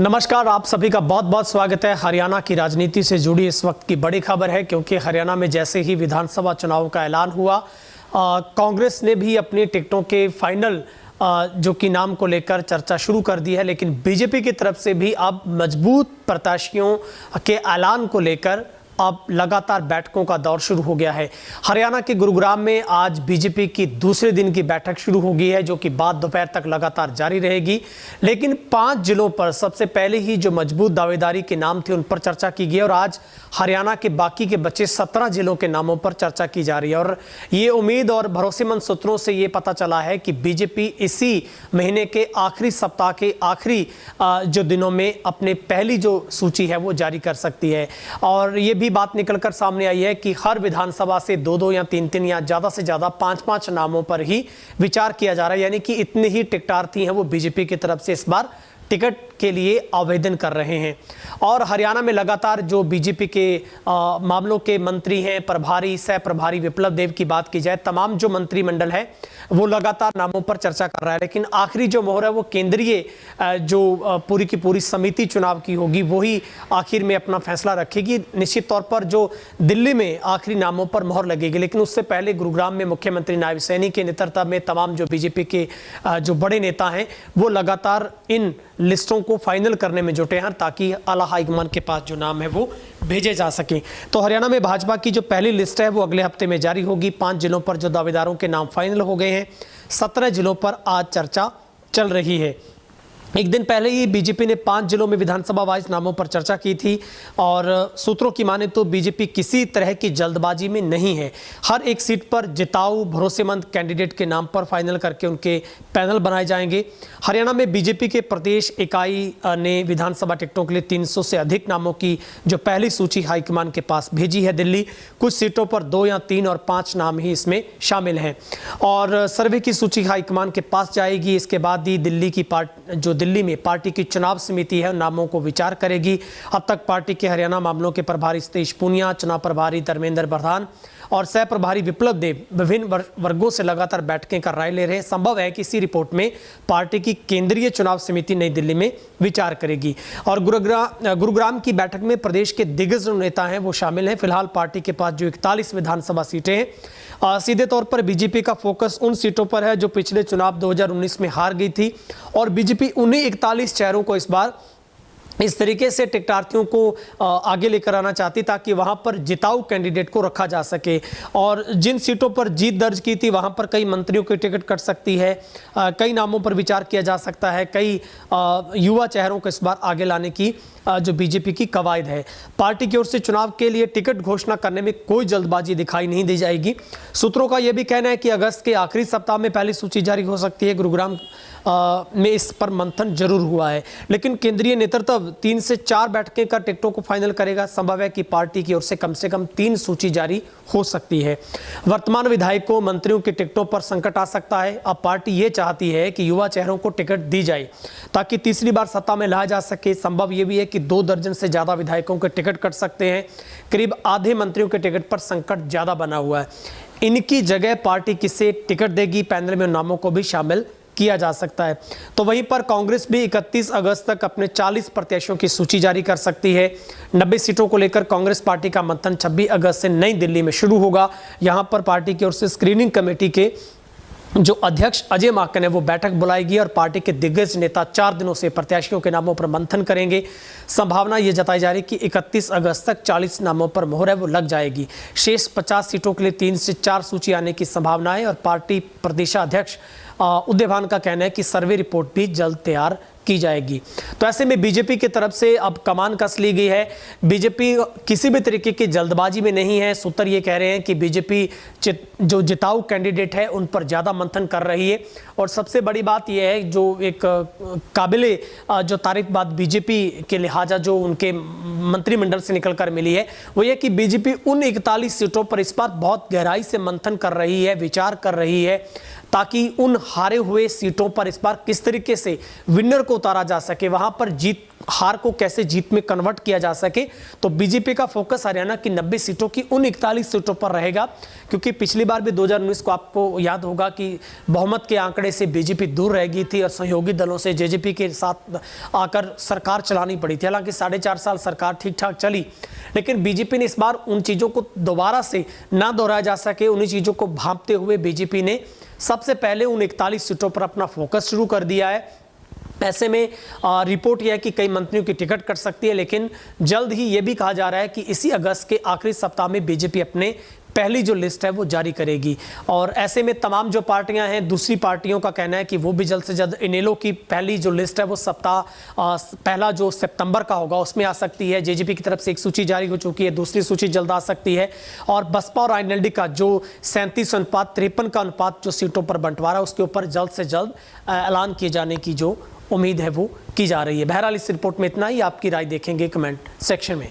नमस्कार, आप सभी का बहुत बहुत स्वागत है। हरियाणा की राजनीति से जुड़ी इस वक्त की बड़ी खबर है, क्योंकि हरियाणा में जैसे ही विधानसभा चुनाव का ऐलान हुआ, कांग्रेस ने भी अपनी टिकटों के फाइनल जो कि नाम को लेकर चर्चा शुरू कर दी है। लेकिन बीजेपी की तरफ से भी अब मजबूत प्रत्याशियों के ऐलान को लेकर अब लगातार बैठकों का दौर शुरू हो गया है। हरियाणा के गुरुग्राम में आज बीजेपी की दूसरे दिन की बैठक शुरू हो गई है, जो कि बाद दोपहर तक लगातार जारी रहेगी। लेकिन 5 जिलों पर सबसे पहले ही जो मजबूत दावेदारी के नाम थे उन पर चर्चा की गई और आज हरियाणा के बाकी के बचे 17 जिलों के नामों पर चर्चा की जा रही है। और ये उम्मीद और भरोसेमंद सूत्रों से ये पता चला है कि बीजेपी इसी महीने के आखिरी सप्ताह के आखिरी जो दिनों में अपने पहली जो सूची है वो जारी कर सकती है। और ये भी बात निकलकर सामने आई है कि हर विधानसभा से 2-2 या 3-3 या ज्यादा से ज्यादा 5-5 नामों पर ही विचार किया जा रहा है। यानी कि इतने ही टिकटार्थी हैं वो बीजेपी की तरफ से इस बार टिकट के लिए आवेदन कर रहे हैं। और हरियाणा में लगातार जो बीजेपी के मामलों के मंत्री हैं, प्रभारी, सह प्रभारी विप्लव देव की बात की जाए, तमाम जो मंत्रिमंडल है वो लगातार नामों पर चर्चा कर रहा है। लेकिन आखिरी जो मोहर है वो केंद्रीय जो पूरी की पूरी समिति चुनाव की होगी वही आखिर में अपना फैसला रखेगी। निश्चित तौर पर जो दिल्ली में आखिरी नामों पर मोहर लगेगी, लेकिन उससे पहले गुरुग्राम में मुख्यमंत्री नायब सैनी के नेतृत्व में तमाम जो बीजेपी के जो बड़े नेता हैं वो लगातार इन लिस्टों को फाइनल करने में जुटे हैं, ताकि आला हाईकमान के पास जो नाम है वो भेजे जा सके। तो हरियाणा में भाजपा की जो पहली लिस्ट है वो अगले हफ्ते में जारी होगी। 5 जिलों पर जो दावेदारों के नाम फाइनल हो गए हैं, 17 जिलों पर आज चर्चा चल रही है। एक दिन पहले ही बीजेपी ने 5 जिलों में विधानसभा वाइज नामों पर चर्चा की थी और सूत्रों की माने तो बीजेपी किसी तरह की जल्दबाजी में नहीं है। हर एक सीट पर जिताऊ भरोसेमंद कैंडिडेट के नाम पर फाइनल करके उनके पैनल बनाए जाएंगे। हरियाणा में बीजेपी के प्रदेश इकाई ने विधानसभा टिकटों के लिए 300 से अधिक नामों की जो पहली सूची हाईकमान के पास भेजी है दिल्ली। कुछ सीटों पर 2 या 3 और 5 नाम ही इसमें शामिल हैं और सर्वे की सूची हाईकमान के पास जाएगी। इसके बाद ही दिल्ली में पार्टी की चुनाव समिति है नामों को विचार करेगी। अब तक पार्टी के हरियाणा मामलों के प्रभारी सतीश पूनिया, चुनाव प्रभारी धर्मेंद्र प्रधान और सह प्रभारी विप्लव देव विभिन्न वर्गों से लगातार बैठकें कर राय ले रहे हैं। संभव है कि इसी रिपोर्ट में पार्टी की केंद्रीय चुनाव समिति नई दिल्ली में विचार करेगी। और गुरुग्राम की बैठक में प्रदेश के दिग्गज नेता हैं वो शामिल हैं। फिलहाल पार्टी के पास जो 41 विधानसभा सीटें हैं, सीधे तौर पर बीजेपी का फोकस उन सीटों पर है जो पिछले चुनाव 2019 में हार गई थी और बीजेपी उन्हीं 41 चेहरों को इस बार इस तरीके से टिकटार्थियों को आगे लेकर आना चाहती ताकि वहां पर जिताऊ कैंडिडेट को रखा जा सके। और जिन सीटों पर जीत दर्ज की थी वहां पर कई मंत्रियों की टिकट कट सकती है, कई नामों पर विचार किया जा सकता है, कई युवा चेहरों को इस बार आगे लाने की जो बीजेपी की कवायद है। पार्टी की ओर से चुनाव के लिए टिकट घोषणा करने में कोई जल्दबाजी दिखाई नहीं दी जाएगी। सूत्रों का यह भी कहना है कि अगस्त के आखिरी सप्ताह में पहली सूची जारी हो सकती है। गुरुग्राम में इस पर मंथन जरूर हुआ है, लेकिन केंद्रीय नेतृत्व 3 से 4 बैठकें कर टिकटों को फाइनल करेगा। संभव है कि पार्टी की ओर से कम 3 सूची जारी हो सकती है। वर्तमान विधायकों, मंत्रियों की टिकटों पर संकट आ सकता है। अब पार्टी ये चाहती है कि युवा चेहरों को टिकट दी जाए ताकि तीसरी बार सत्ता में लाया जा सके। संभव यह भी है कि 2 दर्जन से ज्यादा विधायकों के टिकट कट सकते हैं। करीब आधे मंत्रियों के टिकट पर संकट ज्यादा बना हुआ है। इनकी जगह पार्टी किसे टिकट देगी, पैनल में नामों को भी शामिल किया जा सकता है। तो वहीं पर कांग्रेस भी 31 अगस्त तक अपने 40 प्रत्याशियों की सूची जारी कर सकती है। 90 सीटों को लेकर कांग्रेस पार्टी का मंथन 26 अगस्त से नई दिल्ली में शुरू होगा। यहां पर पार्टी की ओर से स्क्रीनिंग कमेटी के जो अध्यक्ष अजय माकन है वो बैठक बुलाएगी और पार्टी के दिग्गज नेता 4 दिनों से प्रत्याशियों के नामों पर मंथन करेंगे। संभावना ये जताई जा रही है कि 31 अगस्त तक 40 नामों पर मोहर है वो लग जाएगी। शेष 50 सीटों के लिए 3 से 4 सूची आने की संभावना है और पार्टी प्रदेशाध्यक्ष उदयभान का कहना है कि सर्वे रिपोर्ट भी जल्द तैयार की जाएगी। तो ऐसे में बीजेपी की तरफ से अब कमान कस ली गई है। बीजेपी किसी भी तरीके की जल्दबाजी में नहीं है। सूत्र ये कह रहे हैं कि बीजेपी जो जिताऊ कैंडिडेट है उन पर ज्यादा मंथन कर रही है। और सबसे बड़ी बात यह है, जो एक काबिले जो तारीफ बात बीजेपी के लिहाजा जो उनके मंत्रिमंडल से निकलकर मिली है वो ये कि बीजेपी उन 41 सीटों पर इस बार बहुत गहराई से मंथन कर रही है, विचार कर रही है ताकि उन हारे हुए सीटों पर इस बार किस तरीके से विनर को उतारा जा सके, वहां पर जीत हार को कैसे जीत में कन्वर्ट किया जा सके। तो बीजेपी का फोकस हरियाणा की 90 सीटों की उन 41 सीटों पर रहेगा, क्योंकि पिछली बार भी 2019 को आपको याद होगा कि बहुमत के आंकड़े से बीजेपी दूर रह गई थी और सहयोगी दलों से जेजेपी के साथ आकर सरकार चलानी पड़ी थी। हालांकि 4.5 साल सरकार ठीक ठाक चली, लेकिन बीजेपी ने इस बार उन चीज़ों को दोबारा से ना दोहराया जा सके, उन्हीं चीज़ों को भांपते हुए बीजेपी ने सबसे पहले उन 41 सीटों पर अपना फोकस शुरू कर दिया है। ऐसे में रिपोर्ट यह है कि कई मंत्रियों की टिकट कट सकती है, लेकिन जल्द ही यह भी कहा जा रहा है कि इसी अगस्त के आखिरी सप्ताह में बीजेपी अपने पहली जो लिस्ट है वो जारी करेगी। और ऐसे में तमाम जो पार्टियां हैं, दूसरी पार्टियों का कहना है कि वो भी जल्द से जल्द इनेलो की पहली जो लिस्ट है वो सप्ताह पहला जो सितंबर का होगा उसमें आ सकती है। जेजेपी की तरफ से एक सूची जारी हो चुकी है, दूसरी सूची जल्द आ सकती है। और बसपा और आईएनएलडी का जो 37:53 का अनुपात जो सीटों पर बंटवारा है उसके ऊपर जल्द से जल्द ऐलान किए जाने की जो उम्मीद है वो की जा रही है। बहरहाल इस रिपोर्ट में इतना ही। आपकी राय देखेंगे कमेंट सेक्शन में।